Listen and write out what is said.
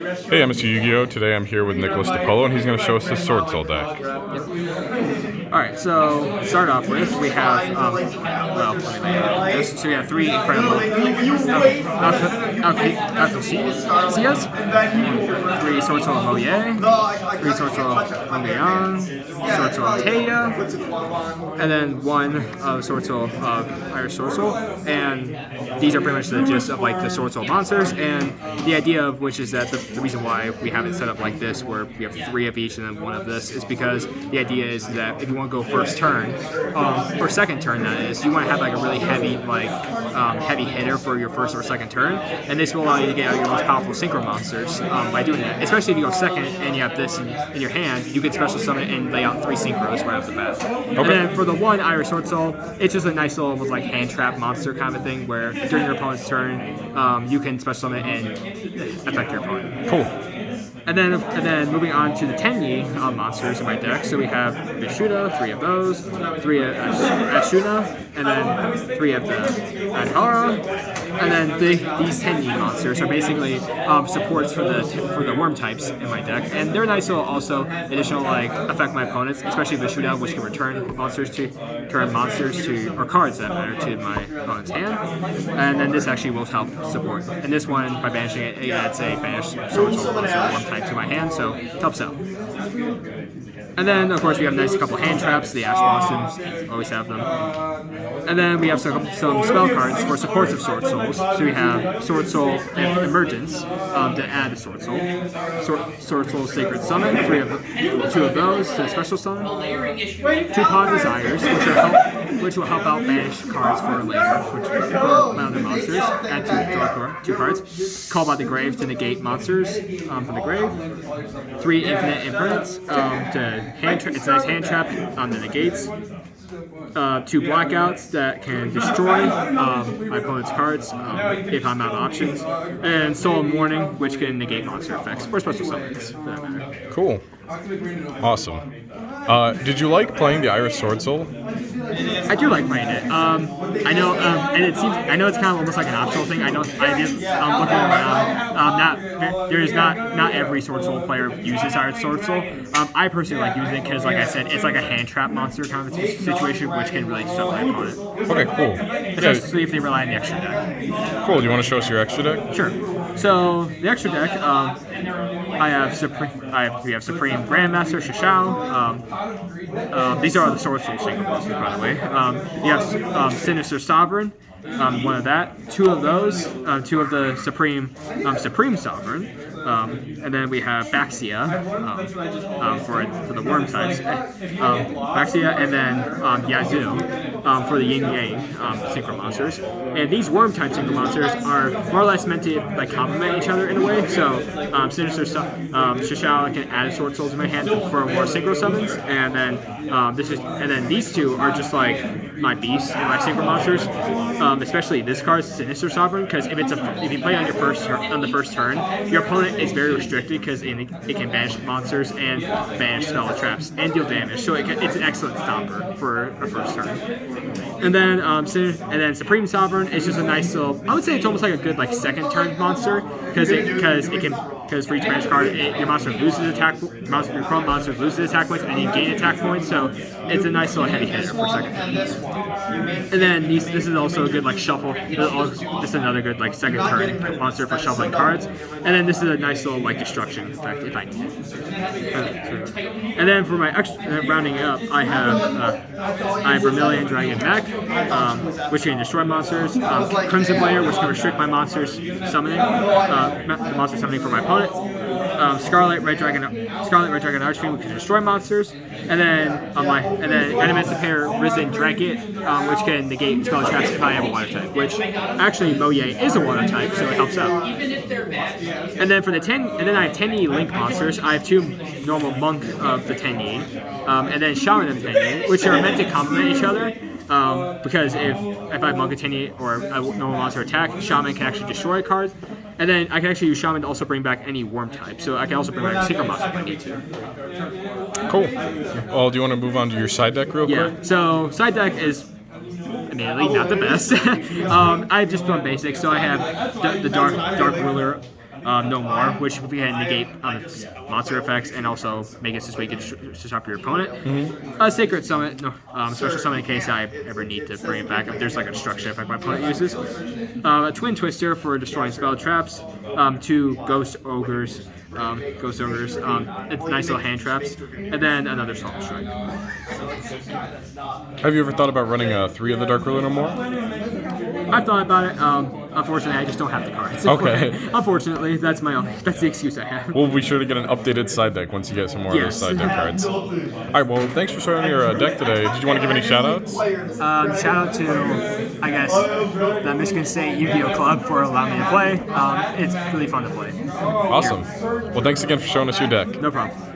Hey MSU Yu-Gi-Oh! Today I'm here with Nicholas DePolo and he's going to show us his Swordsoul deck. Alright, so to start off with, we have, let me lay it out this. So we have three incredible Alcasias, three Swordsoul Moye, three Swordsoul Ongeon, Swordsoul Teia, and then one Swordsoul Irish Swordsoul. And these are pretty much the gist of like the Swordsoul monsters, and the idea of which is that the reason why we have it set up like this, where we have three of each and then one of this, is because the idea is that if you want to go first turn, or second turn that is, you want to have like a really heavy heavy hitter for your first or second turn, and this will allow you to get out your most powerful synchro monsters by doing that. Especially if you go second and you have this in your hand, you can special summon it and lay out three synchros right off the bat. Okay. And then for the one Irish Swordsoul, it's just a nice little like hand trap monster kind of thing where during your opponent's turn, you can special summon it and affect your opponent. Cool. And then moving on to the Tenyi monsters in my deck. So we have Vishuda, three of those, three of Ashuna, and then three of the Adhara. And then these Tenyi monsters are basically supports for the worm types in my deck, and they're nice little also additional like affect my opponents, especially Vishuda, which can return monsters to or cards that matter to my opponent's hand. And then this actually will help support. And this one, by banishing it, it adds a banished Swordsoul monster worm type to my hand, so it helps out. And then, of course, we have a nice couple hand traps. The Ash Blossoms, always have them. And then we have some spell cards for supports of Swordsouls. So we have Swordsoul Emergence to add a Swordsoul. Swordsoul Sacred Summon, two of those to special summon. Two Pod Desires, which will help out banish cards for later, which for my other monsters. Add two cards. Call by the Grave to negate monsters from the grave. Three Infinite Impermanence to it's a nice hand trap on the negates. Two Blackouts that can destroy my opponent's cards if I'm out of options. And Solemn Warning, which can negate monster effects or special summons for that matter. Cool. Awesome. Did you like playing the Irish Swordsoul? I do like playing it. I know, and it seems. I know it's kind of almost like an optional thing. I'm looking around. Not every Swordsoul player uses Irish Swordsoul. I personally like using it because, like I said, it's like a hand trap monster kind of situation, which can really disrupt my opponent. Okay, cool. Especially if they rely on the extra deck. Cool. Do you want to show us your extra deck? Sure. So the extra deck, we have Supreme Grandmaster Shishao. These are the Swordsoul single monsters, by the way. You have Sinister Sovereign, one of that. Two of those, two of the Supreme Sovereign. And then we have Baxia for the worm types. Baxia, and then Yazoo for the Yin Yang synchro monsters. And these worm type synchro monsters are more or less meant to like complement each other in a way. So Sinister Shishao can add Swordsoul to my hand for more synchro summons, and then these two are just like my beasts and my synchro monsters. Especially this card, Sinister Sovereign, because if you play on the first turn, your opponent is very restricted because it can banish monsters and banish spell traps and deal damage. So it's an excellent stopper for a first turn. And then Supreme Sovereign is just a nice little. I would say it's almost like a good like second turn monster because for each banish card, your monster loses attack. Your opponent monster loses attack points and you gain attack points. So it's a nice little heavy hitter for second turn. And then this is also a good like shuffle. This is another good like second turn monster for shuffling cards. And then this is a nice little like destruction effect if I need it. And then for my extra rounding it up, I have Vermilion Dragon Mech, which can destroy monsters. Crimson Blair, which can restrict my monsters summoning, monster summoning for my opponent. Scarlet Red Dragon Archfiend, which can destroy monsters, and then Emancipator Risen Dragon, which can negate spell traps if I have a water type. Which actually Moye is a water type, so it helps out. And then I have Tenyi Link monsters. I have two normal Monk of the Tenyi, and then Shaman of the Tenyi, which are meant to complement each other. Because if I have Monk of Tenyi or a normal monster attack, Shaman can actually destroy a card. And then I can actually use Shaman to also bring back any worm type. So I can also bring back Secret Monster if I need to. Cool. Well, do you want to move on to your side deck real quick? Yeah. So side deck is admittedly not the best. I've just done basics. So I have the Dark Ruler no more, which we can negate monster effects and also make it so we can stop your opponent. Sacred Summit, no, special summon in case I ever need to bring it back if there's like a destruction effect my opponent uses. A Twin Twister for destroying spell traps. 2 Ghost Ogres. It's nice little hand traps, and then another Salt Strike. Have you ever thought about running 3 of the Dark Ruler no more? I've thought about it. Unfortunately, I just don't have the cards. Okay. Unfortunately, that's the excuse I have. We'll be sure to get an updated side deck once you get some more of those side deck cards. All right, well, thanks for showing your deck today. Did you want to give any shout-outs? Shout out to, I guess, the Michigan State Yu-Gi-Oh! Club for allowing me to play. It's really fun to play. Awesome. Well, thanks again for showing us your deck. No problem.